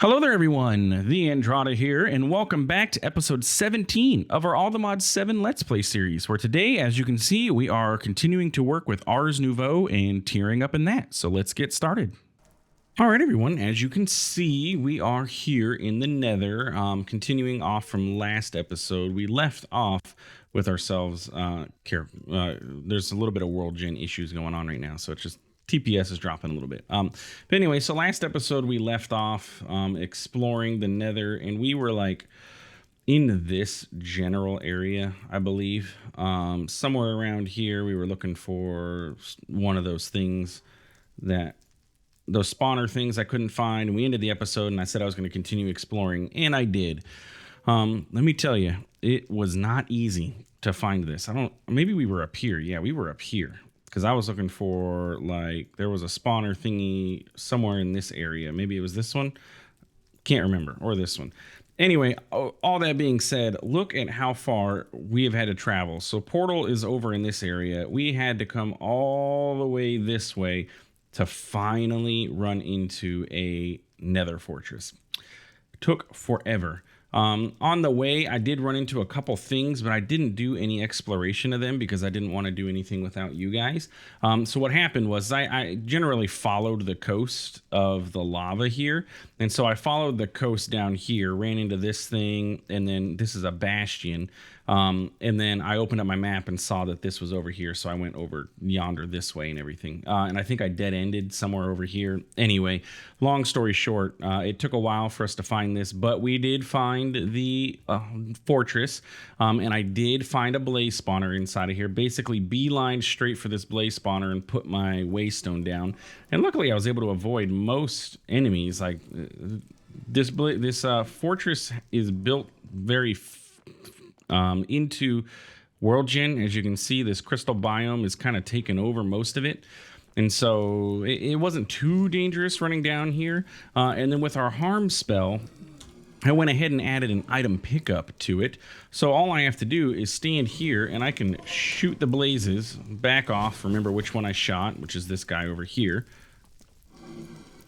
Hello there, everyone. TheAndrata here, and welcome back to episode 17 of our All the Mods 7 Let's Play series, where today, as you can see, we are continuing to work with Ars Nouveau and tearing up in that. So let's get started. All right, everyone, as you can see, we are here in the Nether, continuing off from last episode. We left off with ourselves, there's a little bit of world gen issues going on right now, so it's just TPS is dropping a little bit. But anyway, so last episode we left off exploring the Nether, and we were like in this general area, I believe. Somewhere around here, we were looking for one of those things those spawner things I couldn't find. And we ended the episode, and I said I was going to continue exploring, and I did. Let me tell you, it was not easy to find this. Maybe we were up here. Yeah, we were up here. Because I was looking for, there was a spawner thingy somewhere in this area. Maybe it was this one. Can't remember. Or this one. Anyway, all that being said, look at how far we have had to travel. So Portal is over in this area. We had to come all the way this way to finally run into a Nether fortress. Took forever. On the way, I did run into a couple things, but I didn't do any exploration of them because I didn't want to do anything without you guys. So what happened was I generally followed the coast of the lava here. And so I followed the coast down here, ran into this thing, and then this is a bastion. And then I opened up my map and saw that this was over here. So I went over yonder this way and everything. And I think I dead-ended somewhere over here. Anyway, long story short, it took a while for us to find this, but we did find the fortress. And I did find a blaze spawner inside of here. Basically beeline straight for this blaze spawner and put my waystone down. And luckily I was able to avoid most enemies. Like this fortress is built very into world gen. As you can see, this crystal biome is kind of taken over most of it, and so it wasn't too dangerous running down here. And then with our harm spell, I went ahead and added an item pickup to it, so all I have to do is stand here and I can shoot the blazes, back off, remember which one I shot, which is this guy over here,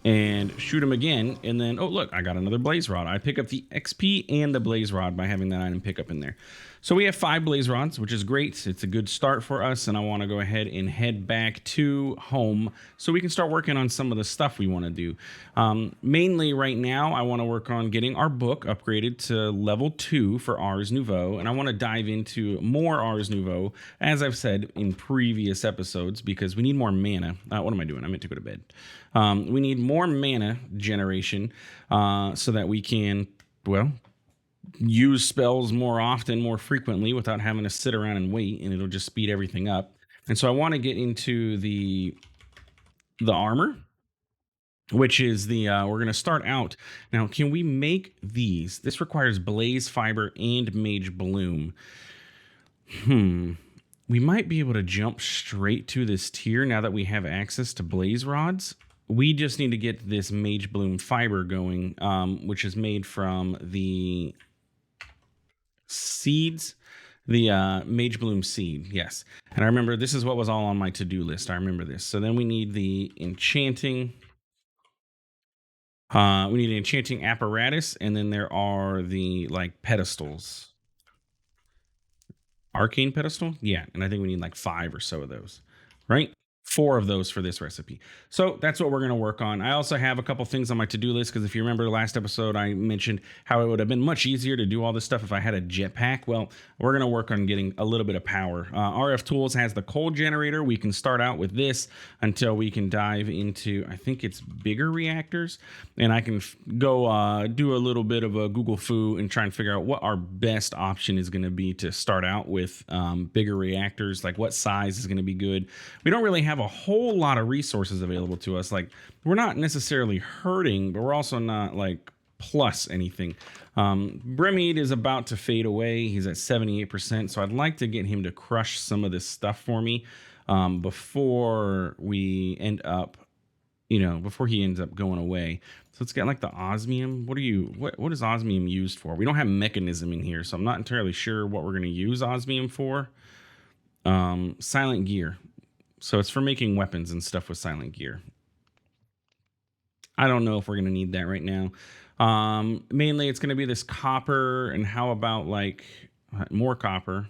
and shoot him again, and then, oh look, I got another blaze rod. I pick up the XP and the blaze rod by having that item pickup in there. So we have 5 blaze rods, which is great. It's a good start for us, and I want to go ahead and head back to home so we can start working on some of the stuff we want to do. Mainly right now, I want to work on getting our book upgraded to level 2 for Ars Nouveau, and I want to dive into more Ars Nouveau, as I've said in previous episodes, because we need more mana. What am I doing? I meant to go to bed. We need more mana generation so that we can, well, use spells more often, more frequently, without having to sit around and wait, and it'll just speed everything up. And so I want to get into the armor, which is we're going to start out. Now, can we make these? This requires blaze fiber and mage bloom. We might be able to jump straight to this tier now that we have access to blaze rods. We just need to get this mage bloom fiber going, which is made from the seeds, the mage bloom seed. Yes. And I remember this is what was all on my to-do list. I remember this. So then we need the enchanting. We need an enchanting apparatus, and then there are the pedestals. Arcane pedestal? Yeah. And I think we need 5 or so of those, right? 4 of those for this recipe. So that's what we're going to work on. I also have a couple things on my to-do list, because if you remember the last episode, I mentioned how it would have been much easier to do all this stuff if I had a jetpack. Well, we're going to work on getting a little bit of power. RF Tools has the coal generator. We can start out with this until we can dive into, I think it's bigger reactors, and I can go do a little bit of a Google foo and try and figure out what our best option is going to be to start out with bigger reactors, like what size is going to be good. We don't really have a whole lot of resources available to us. We're not necessarily hurting, but we're also not plus anything. Bremede is about to fade away. He's at 78%, so I'd like to get him to crush some of this stuff for me before we end up, before he ends up going away. So let's get the osmium. What is osmium used for? We don't have mechanism in here, so I'm not entirely sure what we're going to use osmium for. Silent gear. So it's for making weapons and stuff with silent gear. I don't know if we're going to need that right now. Mainly it's going to be this copper. And how about like more copper?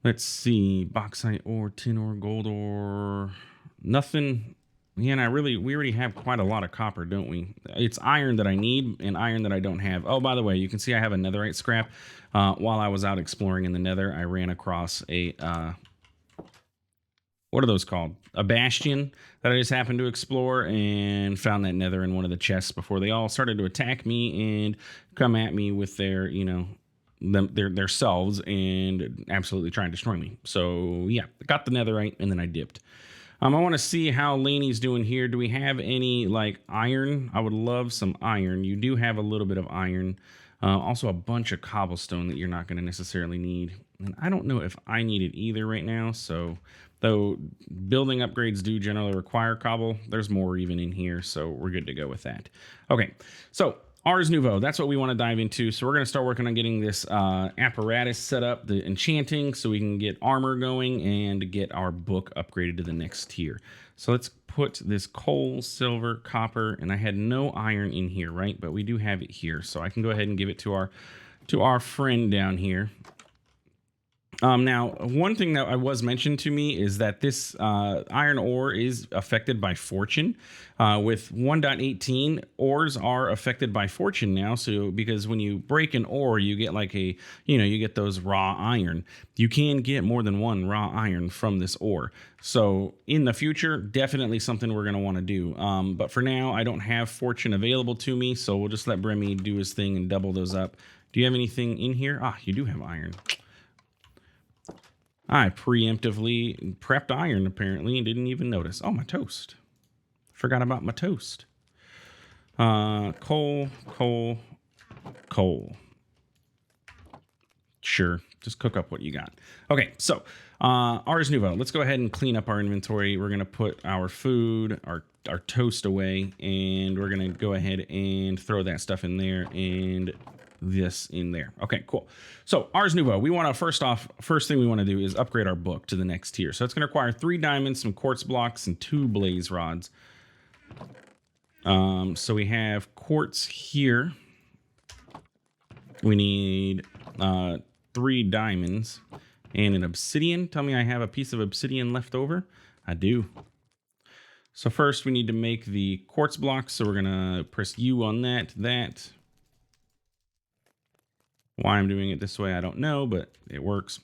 Let's see, bauxite ore, tin ore, gold ore, nothing. Yeah, and we already have quite a lot of copper, don't we? It's iron that I need and iron that I don't have. Oh, by the way, you can see I have a netherite scrap. While I was out exploring in the nether, I ran across a, what are those called? A bastion that I just happened to explore and found that nether in one of the chests before they all started to attack me and come at me with their, their selves and absolutely try and destroy me. So yeah, got the netherite and then I dipped. I want to see how Laney's doing here. Do we have any like iron? I would love some iron. You do have a little bit of iron. Also a bunch of cobblestone that you're not going to necessarily need. And I don't know if I need it either right now. So though building upgrades do generally require cobble, there's more even in here. So we're good to go with that. Okay, so Ars Nouveau, that's what we want to dive into. So we're going to start working on getting this apparatus set up, the enchanting, so we can get armor going and get our book upgraded to the next tier. So let's put this coal, silver, copper, and I had no iron in here, right? But we do have it here. So I can go ahead and give it to our friend down here. Now, one thing that was mentioned to me is that this iron ore is affected by fortune. With 1.18, ores are affected by fortune now. So because when you break an ore, you get like you get those raw iron. You can get more than one raw iron from this ore. So in the future, definitely something we're going to want to do. But for now, I don't have fortune available to me. So we'll just let Bremy do his thing and double those up. Do you have anything in here? Ah, you do have iron. I preemptively prepped iron, apparently, and didn't even notice. Oh, my toast. Forgot about my toast. Coal. Sure, just cook up what you got. Okay, so Ars Nouveau. Let's go ahead and clean up our inventory. We're going to put our food, our toast away, and we're going to go ahead and throw that stuff in there and this in there. Okay, cool. So Ars Nouveau, we want to first thing we want to do is upgrade our book to the next tier. So it's going to require 3 diamonds, some quartz blocks, and 2 blaze rods. So we have quartz here. We need 3 diamonds and an obsidian. Tell me I have a piece of obsidian left over. I do. So first we need to make the quartz blocks. So we're going to press U on that. Why I'm doing it this way, I don't know, but it works.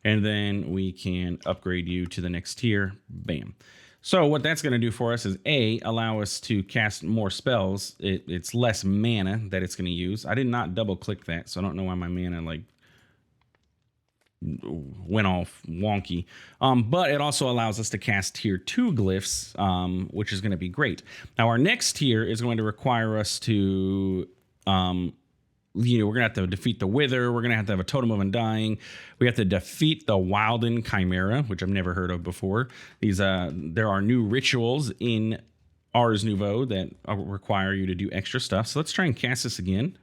And then we can upgrade you to the next tier. Bam. So what that's going to do for us is allow us to cast more spells. It's less mana that it's going to use. I did not double click that, so I don't know why my mana like went all wonky. But it also allows us to cast tier 2 glyphs, which is going to be great. Now our next tier is going to require us to we're going to have to defeat the Wither. We're going to have a Totem of Undying. We have to defeat the Wilden Chimera, which I've never heard of before. There are new rituals in Ars Nouveau that require you to do extra stuff. So let's try and cast this again.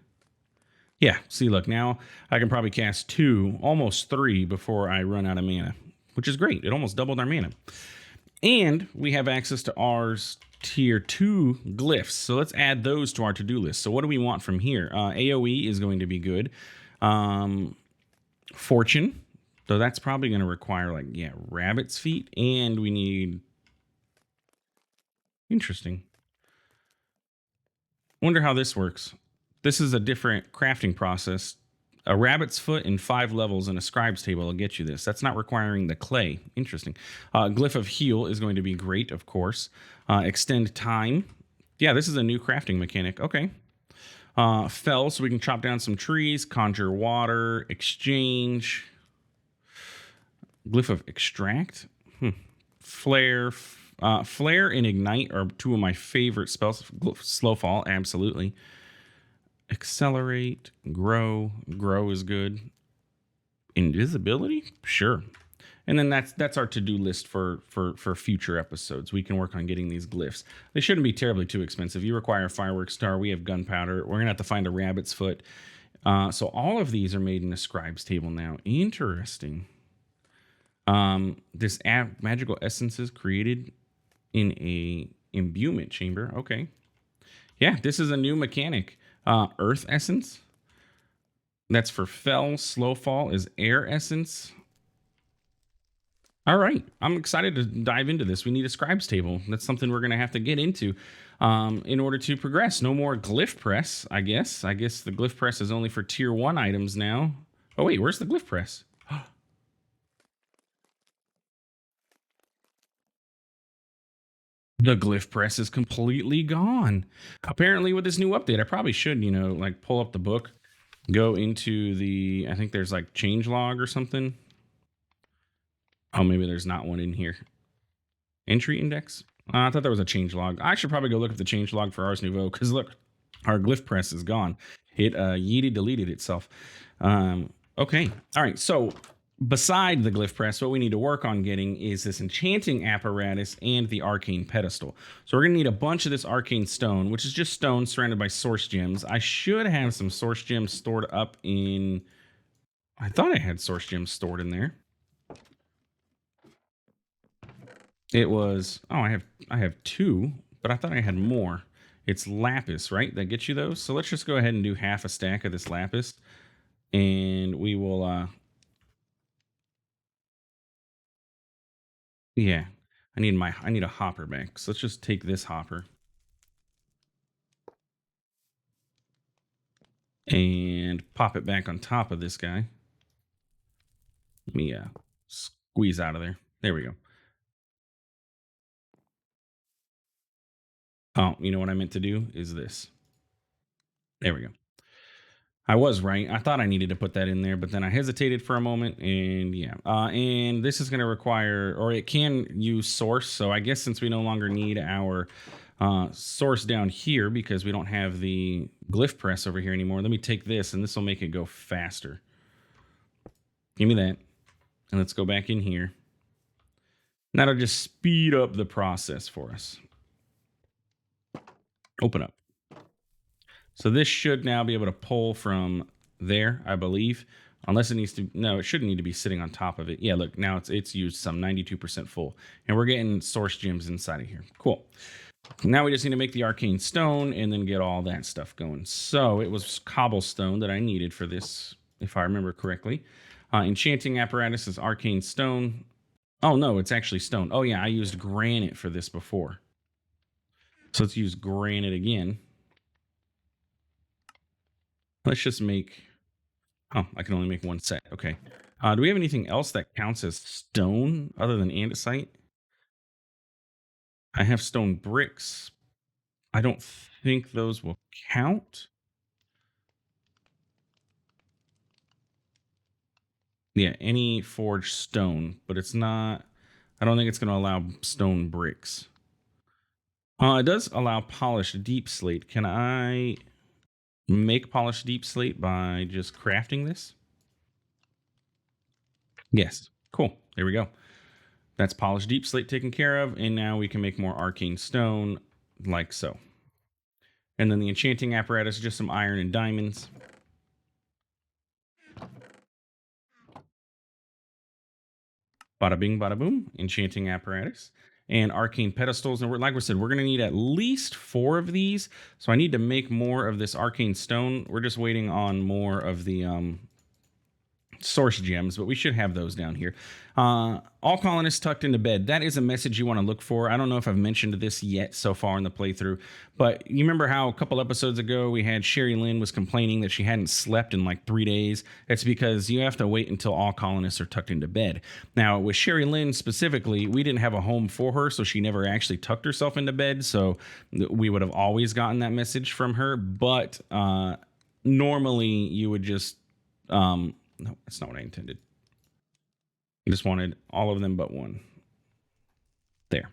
Yeah, see, look, now I can probably cast 2, almost 3 before I run out of mana, which is great. It almost doubled our mana. And we have access to Ars tier 2 glyphs. So let's add those to our to-do list. So what do we want from here? AoE is going to be good. Fortune. So that's probably going to require rabbit's feet. And we need... Interesting. Wonder how this works. This is a different crafting process. A rabbit's foot and 5 levels in a scribe's table will get you this. That's not requiring the clay. Interesting. Glyph of heal is going to be great, of course. Extend time. Yeah, this is a new crafting mechanic. Okay. Fell, so we can chop down some trees. Conjure water. Exchange. Glyph of extract. Flare. Flare and ignite are 2 of my favorite spells. Slow fall, absolutely. Accelerate, grow is good. Invisibility, sure. And then that's our to-do list for future episodes. We can work on getting these glyphs. They shouldn't be terribly too expensive. You require a fireworks star. We have gunpowder. We're gonna have to find a rabbit's foot. So all of these are made in a scribe's table now. Interesting. This magical essence is created in a imbuement chamber. Okay. Yeah, this is a new mechanic. Earth Essence. That's for Fell. Slow Fall is Air Essence. All right. I'm excited to dive into this. We need a scribes table. That's something we're going to have to get into in order to progress. No more glyph press, I guess. I guess the glyph press is only for tier 1 items now. Oh, wait. Where's the glyph press? The glyph press is completely gone. Apparently, with this new update, I probably should, like pull up the book, go into the, I think there's like change log or something. Oh, maybe there's not one in here. Entry index? I thought there was a change log. I should probably go look at the change log for Ars Nouveau because look, our glyph press is gone. It yeeted deleted itself. Okay. All right. So beside the glyph press, what we need to work on getting is this enchanting apparatus and the arcane pedestal. So we're going to need a bunch of this arcane stone, which is just stone surrounded by source gems. I should have some source gems stored up in... I thought I had source gems stored in there. It was, oh, I have 2, but I thought I had more. It's lapis, right? That gets you those. So let's just go ahead and do half a stack of this lapis, and we will. Yeah, I need a hopper back. So let's just take this hopper and pop it back on top of this guy. Let me squeeze out of there. There we go. Oh, you know what I meant to do is this. There we go. I was right. I thought I needed to put that in there, but then I hesitated for a moment, and yeah. And this is going to require, or it can use source. So I guess since we no longer need our source down here because we don't have the glyph press over here anymore, let me take this, and this will make it go faster. Give me that, and let's go back in here. And that'll just speed up the process for us. Open up. So this should now be able to pull from there, I believe. Unless it needs to, no, it shouldn't need to be sitting on top of it. Yeah, look, now it's used some 92% full. And we're getting source gems inside of here. Cool. Now we just need to make the arcane stone and then get all that stuff going. So it was cobblestone that I needed for this, if I remember correctly. Enchanting apparatus is arcane stone. Oh, no, it's actually stone. Oh, yeah, I used granite for this before. So let's use granite again. Let's just make... Oh, I can only make 1 set. Okay. Do we have anything else that counts as stone other than andesite? I have stone bricks. I don't think those will count. Yeah, any forged stone, but it's not... I don't think it's going to allow stone bricks. It does allow polished deep slate. Can I make polished deep slate by just crafting this? Yes. Cool. There we go. That's polished deep slate taken care of, and now we can make more arcane stone like so. And then the enchanting apparatus is just some iron and diamonds. Bada bing, bada boom. Enchanting apparatus and arcane pedestals. And like we said, we're going to need at least 4 of these. So I need to make more of this arcane stone. We're just waiting on more of the source gems, but we should have those down here. All colonists tucked into bed. That is a message you want to look for. I don't know if I've mentioned this yet so far in the playthrough, but you remember how a couple episodes ago we had Sherry Lynn was complaining that she hadn't slept in like 3 days. It's because you have to wait until all colonists are tucked into bed. Now, with Sherry Lynn specifically, we didn't have a home for her, so she never actually tucked herself into bed. So we would have always gotten that message from her. But normally you would just... no, that's not what I intended. I just wanted all of them but one. There.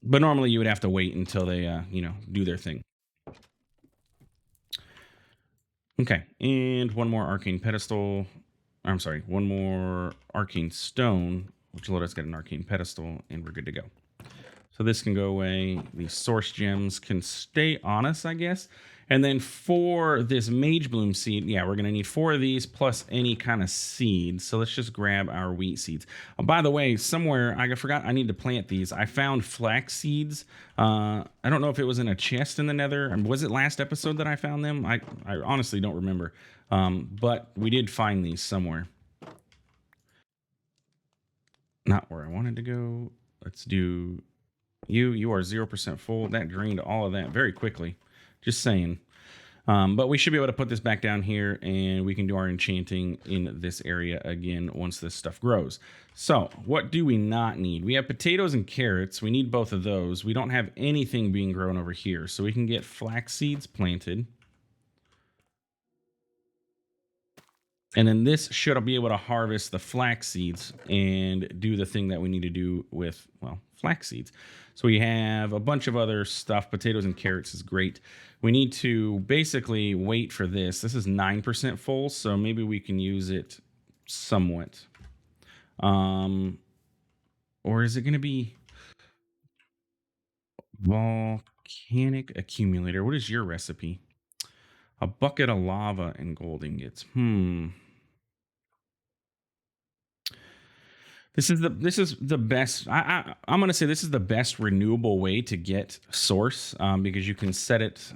But normally you would have to wait until they, do their thing. Okay, and one more arcane pedestal. I'm sorry, one more arcane stone, which will let us get an arcane pedestal, and we're good to go. So So this can go away. These source gems can stay on us, I guess. And then for this mage bloom seed, yeah, we're going to need 4 of these plus any kind of seeds. So let's just grab our wheat seeds. Oh, by the way, somewhere, I forgot I need to plant these. I found flax seeds. I don't know if it was in a chest in the nether. Was it last episode that I found them? I honestly don't remember. But we did find these somewhere. Not where I wanted to go. Let's do you. You are 0% full. That drained all of that very quickly. Just saying. But we should be able to put this back down here and we can do our enchanting in this area again once this stuff grows. So what do we not need? We have potatoes and carrots. We need both of those. We don't have anything being grown over here. So we can get flax seeds planted. And then this should be able to harvest the flax seeds and do the thing that we need to do with, well, flax seeds. So we have a bunch of other stuff. Potatoes and carrots is great. We need to basically wait for this. This is 9% full, so maybe we can use it somewhat. Or is it going to be volcanic accumulator? What is your recipe? A bucket of lava and gold ingots. This is the best. I'm gonna say this is the best renewable way to get source because you can set it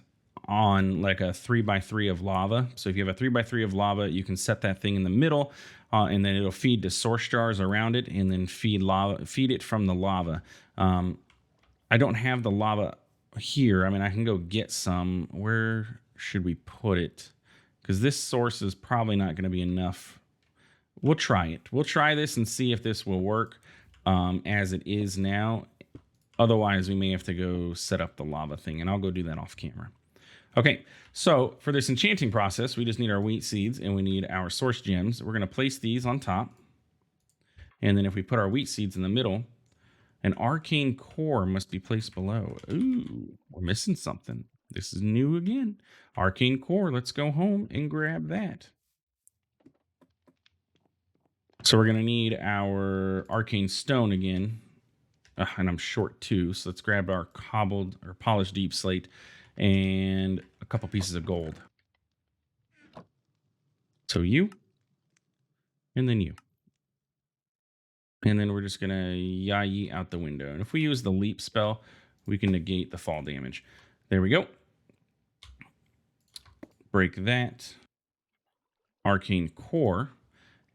on like a 3x3 of lava. So if you have a 3x3 of lava, you can set that thing in the middle, and then it'll feed the source jars around it, and then feed it from the lava. I don't have the lava here. I mean, I can go get some. Where should we put it? Because this source is probably not going to be enough. We'll try it. We'll try this and see if this will work as it is now. Otherwise, we may have to go set up the lava thing, and I'll go do that off camera. Okay, so for this enchanting process, we just need our wheat seeds, and we need our source gems. We're going to place these on top. And then if we put our wheat seeds in the middle, an arcane core must be placed below. Ooh, we're missing something. This is new again. Arcane core, let's go home and grab that. So we're going to need our arcane stone again. And I'm short too. So let's grab our cobbled or polished deep slate and a couple pieces of gold. So you, and then you. And then we're just going to yai out the window. And if we use the leap spell, we can negate the fall damage. There we go. Break that. Arcane core.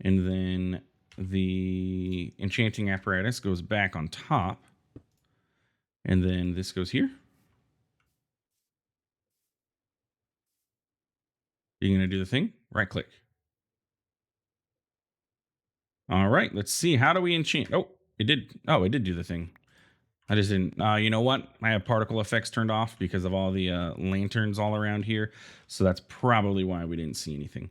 And then the enchanting apparatus goes back on top. And then this goes here. You're going to do the thing. Right click. All right. Let's see. How do we enchant? Oh, it did. Oh, it did do the thing. I just didn't. You know what? I have particle effects turned off because of all the lanterns all around here. So that's probably why we didn't see anything.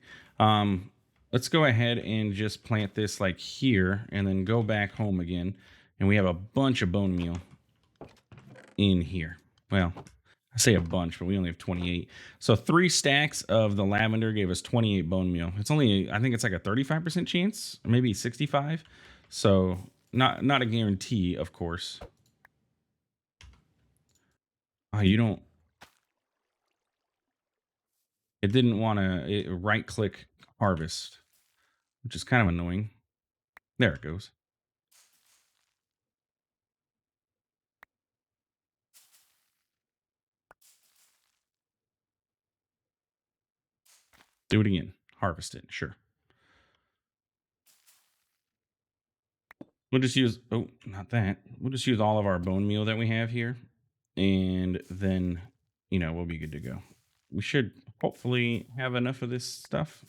Let's go ahead and just plant this like here and then go back home again. And we have a bunch of bone meal in here. Well, I say a bunch, but we only have 28. So 3 stacks of the lavender gave us 28 bone meal. It's only, I think it's like a 35% chance, maybe 65. So not a guarantee, of course. Oh, you don't. It didn't want to right click harvest, which is kind of annoying. There it goes. Do it again. Harvest it. Sure. We'll just use, oh, not that. We'll just use all of our bone meal that we have here. And then, you know, we'll be good to go. We should hopefully have enough of this stuff.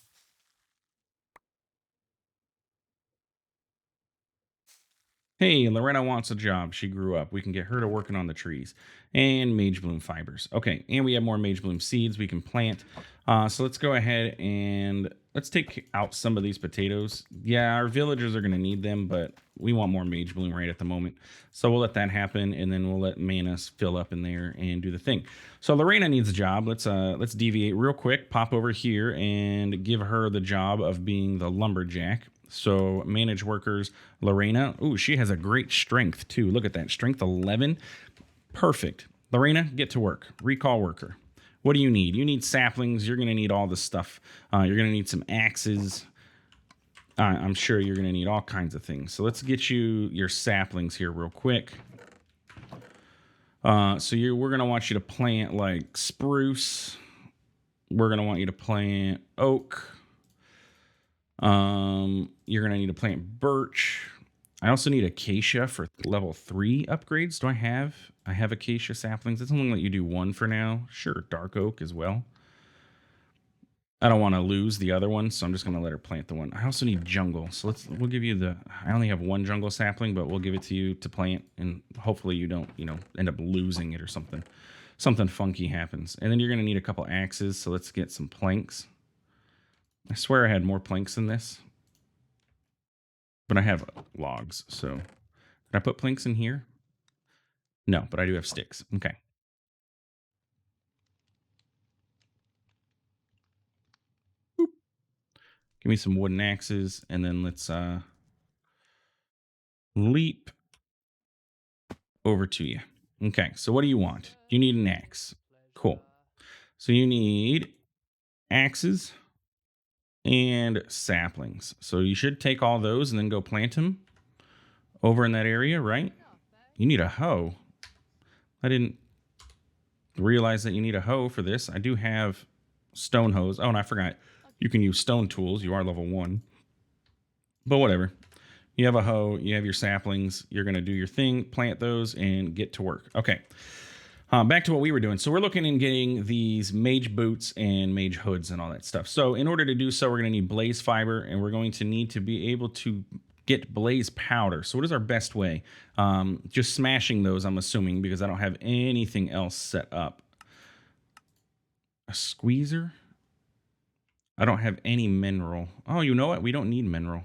Hey, Lorena wants a job. She grew up. We can get her to working on the trees. And mage bloom fibers. Okay, and we have more mage bloom seeds we can plant. So let's go ahead and let's take out some of these potatoes. Yeah, our villagers are going to need them, but we want more mage bloom right at the moment. So we'll let that happen, and then we'll let mana fill up in there and do the thing. So Lorena needs a job. Let's deviate real quick, pop over here, and give her the job of being the lumberjack. So manage workers, Lorena. Ooh, she has a great strength too. Look at that, strength 11. Perfect. Lorena, get to work. Recall worker. What do you need? You need saplings. You're going to need all this stuff. You're going to need some axes. I'm sure you're going to need all kinds of things. So let's get you your saplings here real quick. We're going to want you to plant like spruce. We're going to want you to plant oak. You're going to need to plant birch. I also need acacia for level 3 upgrades. Do I have? I have acacia saplings. It's only let you do 1 for now. Sure, dark oak as well. I don't want to lose the other one, so I'm just going to let her plant the one. I also need jungle. So we'll give you I only have 1 jungle sapling, but we'll give it to you to plant, and hopefully you don't, end up losing it or something. Something funky happens. And then you're going to need a couple axes, so let's get some planks. I swear I had more planks than this. But I have logs, so... Can I put planks in here? No, but I do have sticks. Okay. Boop. Give me some wooden axes, and then let's leap over to you. Okay, so what do you want? You need an axe. Cool. So you need axes and saplings. So you should take all those and then go plant them over in that area, right? You need a hoe. I didn't realize that you need a hoe for this. I do have stone hoes. Oh, and I forgot. You can use stone tools. You are level 1. But whatever. You have a hoe. You have your saplings. You're going to do your thing, plant those, and get to work. Okay. Back to what we were doing. So we're looking in getting these mage boots and mage hoods and all that stuff. So in order to do so, we're going to need blaze fiber, and we're going to need to be able to get blaze powder. So what is our best way? Just smashing those, I'm assuming, because I don't have anything else set up. A squeezer? I don't have any mineral. Oh, you know what? We don't need mineral.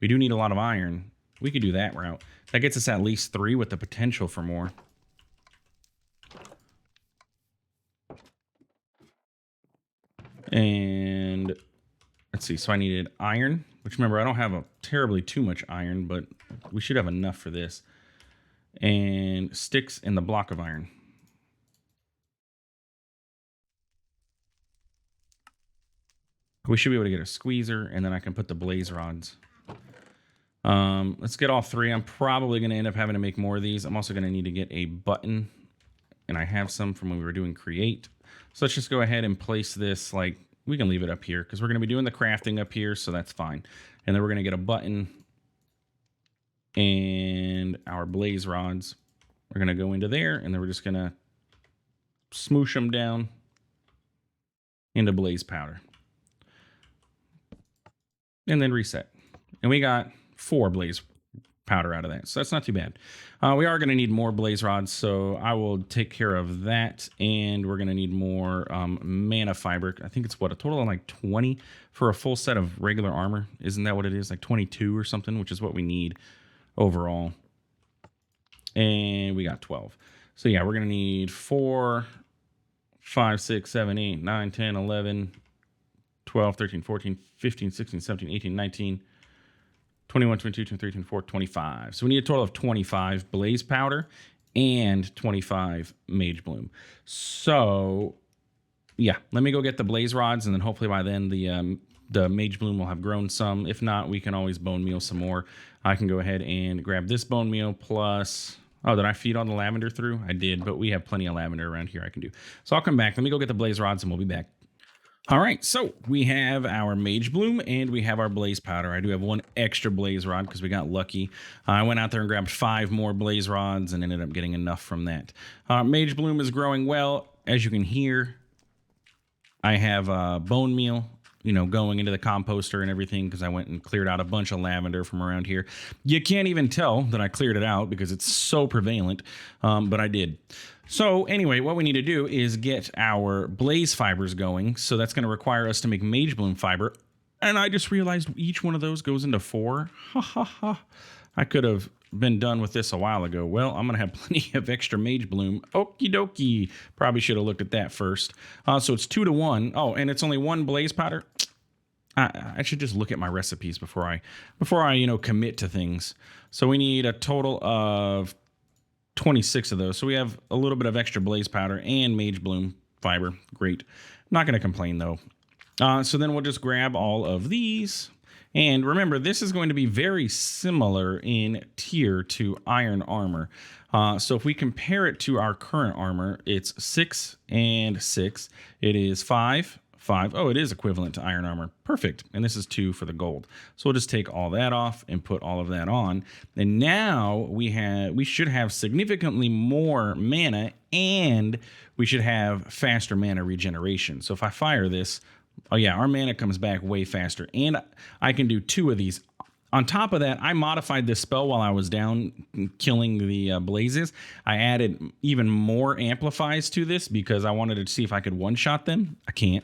We do need a lot of iron. We could do that route. That gets us at least 3 with the potential for more. And let's see. So I needed iron, which remember, I don't have a terribly too much iron, but we should have enough for this. And sticks and the block of iron. We should be able to get a squeezer, and then I can put the blaze rods. Let's get all 3. I'm probably going to end up having to make more of these. I'm also going to need to get a button, and I have some from when we were doing create. So let's just go ahead and place this, like, we can leave it up here because we're going to be doing the crafting up here, so that's fine. And then we're going to get a button and our blaze rods. We're going to go into there, and then we're just going to smoosh them down into blaze powder. And then reset. And we got 4 blaze powder out of that, so that's not too bad. We are going to need more blaze rods, so I will take care of that. And we're going to need more mana fiber. I think it's what, a total of like 20 for a full set of regular armor. Isn't that what it is? Like 22 or something, which is what we need overall. And we got 12. So yeah, we're going to need 4, 5, 6, 7, 8, 9, 10, 11, 12, 13, 14, 15, 16, 17, 18, 19, 21, 22, 23, 24, 25. So we need a total of 25 blaze powder and 25 mage bloom. So yeah, let me go get the blaze rods, and then hopefully by then the mage bloom will have grown some. If not, we can always bone meal some more. I can go ahead and grab this bone meal plus... Oh, did I feed all the lavender through? I did, but we have plenty of lavender around here I can do. So I'll come back. Let me go get the blaze rods, and we'll be back. All right, so we have our mage bloom and we have our blaze powder. I do have 1 extra blaze rod because we got lucky. I went out there and grabbed 5 more blaze rods and ended up getting enough from that. Mage bloom is growing well. As you can hear, I have bone meal, going into the composter and everything because I went and cleared out a bunch of lavender from around here. You can't even tell that I cleared it out because it's so prevalent, but I did. So anyway, what we need to do is get our blaze fibers going. So that's going to require us to make mage bloom fiber. And I just realized each one of those goes into 4. Ha ha ha. I could have been done with this a while ago. Well, I'm going to have plenty of extra mage bloom. Okie dokie. Probably should have looked at that first. So it's 2 to 1. Oh, and it's only 1 blaze powder. I should just look at my recipes before I commit to things. So we need a total of 26 of those. So we have a little bit of extra blaze powder and mage bloom fiber. Great. Not going to complain though. So then we'll just grab all of these. And remember, this is going to be very similar in tier to iron armor. So if we compare it to our current armor, it's 6 and 6. It is 5, 5. Oh, it is equivalent to iron armor. Perfect. And this is 2 for the gold. So we'll just take all that off and put all of that on. And now we should have significantly more mana, and we should have faster mana regeneration. So if I fire this, oh yeah, our mana comes back way faster. And I can do 2 of these. On top of that, I modified this spell while I was down killing the blazes. I added even more amplifies to this because I wanted to see if I could one-shot them. I can't.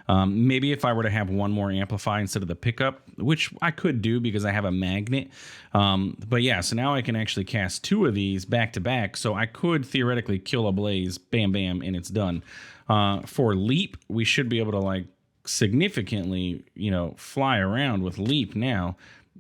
Maybe if I were to have one more amplify instead of the pickup, which I could do because I have a magnet. But yeah, so now I can actually cast 2 of these back to back. So I could theoretically kill a blaze, bam, bam, and it's done. For leap, we should be able to like significantly, fly around with leap now.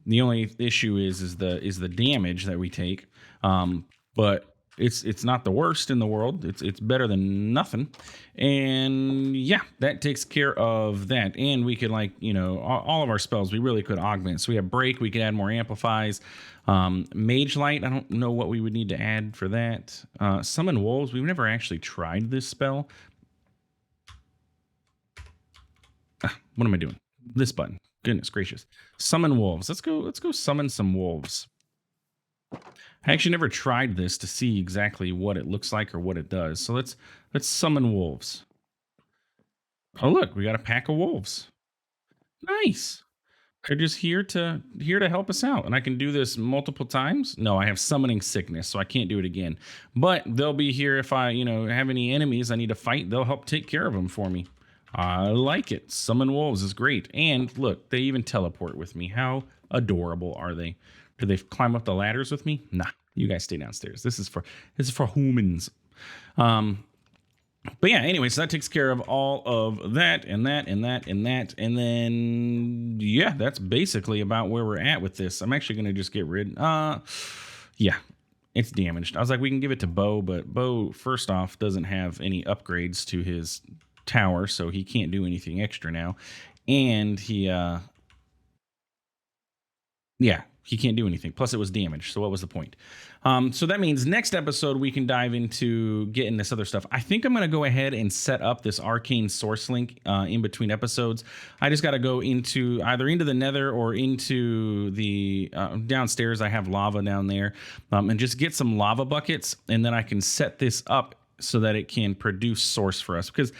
The only issue is the damage that we take, but it's not the worst in the world. It's better than nothing, and yeah, that takes care of that. And we could all of our spells we really could augment. So we have break. We could add more amplifies. Mage light. I don't know what we would need to add for that. Summon wolves. We've never actually tried this spell. What am I doing? This button. Goodness gracious. Summon wolves. Let's go summon some wolves. I actually never tried this to see exactly what it looks like or what it does. So let's summon wolves. Oh look, we got a pack of wolves. Nice. They're just here to help us out. And I can do this multiple times. No, I have summoning sickness, so I can't do it again. But they'll be here if I, have any enemies I need to fight. They'll help take care of them for me. I like it. Summon wolves is great. And look, they even teleport with me. How adorable are they? Do they climb up the ladders with me? Nah, you guys stay downstairs. This is for humans. But yeah, anyway, so that takes care of all of that and that and that and that. And then, yeah, that's basically about where we're at with this. I'm actually going to just get rid. Yeah, it's damaged. I was like, we can give it to Bo, but Bo, first off, doesn't have any upgrades to his tower, so he can't do anything extra now. And he can't do anything. Plus it was damaged, so what was the point? So that means next episode we can dive into getting this other stuff. I think I'm going to go ahead and set up this arcane source link in between episodes. I just got to go either into the Nether or into the downstairs. I have lava down there, and just get some lava buckets, and then I can set this up so that it can produce source for us, because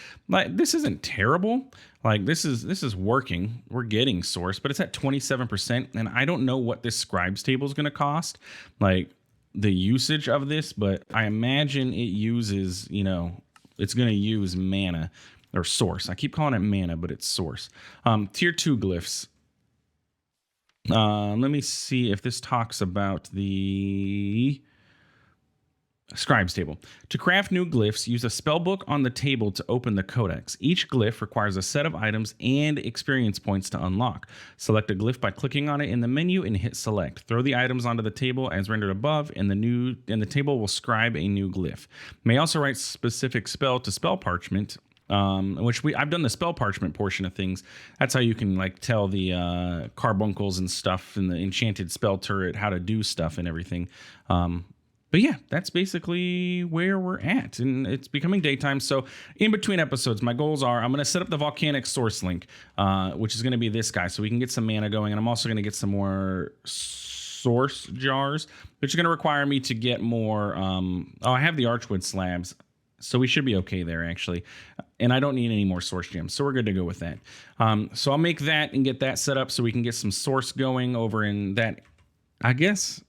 this isn't terrible. Like this is working. We're getting source, but it's at 27%, and I don't know what this scribes table is going to cost, like the usage of this, but I imagine it uses, it's going to use mana or source. I keep calling it mana, but it's source. Tier 2 glyphs. Let me see if this talks about the scribes table. To craft new glyphs, use a spellbook on the table to open the codex. Each glyph requires a set of items and experience points to unlock. Select a glyph by clicking on it in the menu and hit select. Throw the items onto the table as rendered above, and the table will scribe a new glyph. You may also write specific spell to spell parchment, which I've done the spell parchment portion of things. That's how you can tell the carbuncles and stuff in the enchanted spell turret how to do stuff and everything. But yeah, that's basically where we're at, and it's becoming daytime. So in between episodes, my goals are I'm going to set up the volcanic source link, which is going to be this guy, so we can get some mana going. And I'm also going to get some more source jars, which is going to require me to get more. I have the archwood slabs, so we should be okay there, actually. And I don't need any more source gems, so we're good to go with that. So I'll make that and get that set up so we can get some source going over in that, I guess.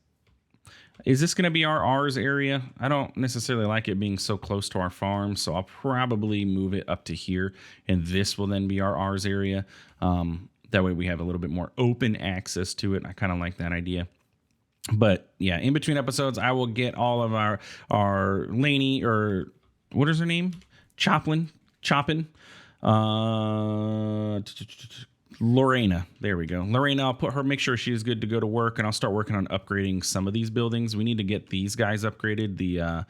Is this going to be our Ars area? I don't necessarily like it being so close to our farm, so I'll probably move it up to here, and this will then be our Ars area. That way we have a little bit more open access to it. I kind of like that idea. But yeah, in between episodes, I will get all of our Laney, or what is her name? Choppin. Lorena. There we go. Lorena, I'll put her, make sure she's good to go to work, and I'll start working on upgrading some of these buildings. We need to get these guys upgraded, the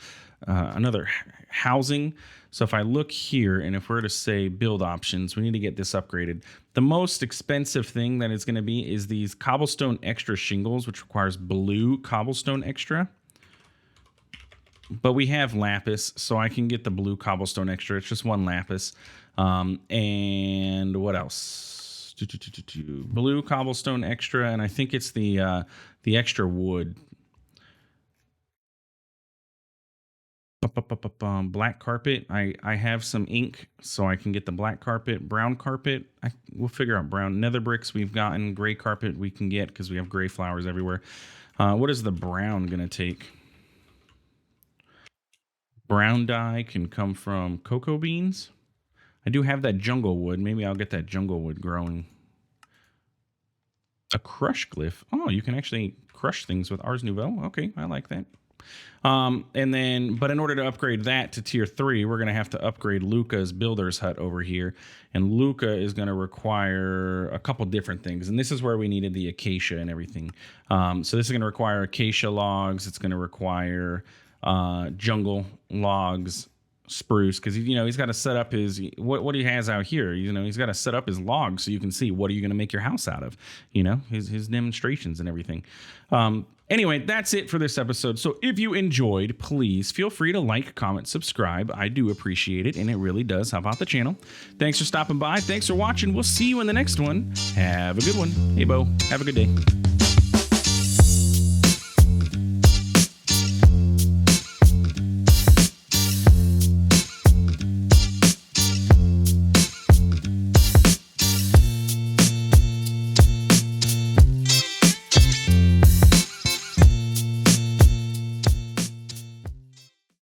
another housing. So if I look here, and if we're to say build options, we need to get this upgraded. The most expensive thing that it's going to be is these cobblestone extra shingles, which requires blue cobblestone extra. But we have lapis, so I can get the blue cobblestone extra. It's just one lapis. And what else? Blue cobblestone extra, and I think it's the extra wood. Black carpet. I have some ink, so I can get the black carpet. Brown carpet. We'll figure out brown. Nether bricks we've gotten. Gray carpet we can get because we have gray flowers everywhere. What is the brown gonna take? Brown dye can come from cocoa beans. I do have that jungle wood. Maybe I'll get that jungle wood growing. A crush glyph. Oh, you can actually crush things with Ars Nouveau. Okay, I like that. And then, but in order to upgrade that to tier 3, we're going to have to upgrade Luca's builder's hut over here. And Luca is going to require a couple different things. And this is where we needed the acacia and everything. So this is going to require acacia logs. It's going to require jungle logs, spruce, because he's got to set up his what he has out here. He's got to set up his logs so you can see what are you going to make your house out of. His demonstrations and everything. Anyway, that's it for this episode. So if you enjoyed, please feel free to like, comment, subscribe. I do appreciate it, and it really does help out the channel. Thanks for stopping by. Thanks for watching. We'll see you in the next one. Have a good one. Hey, Bo. Have a good day.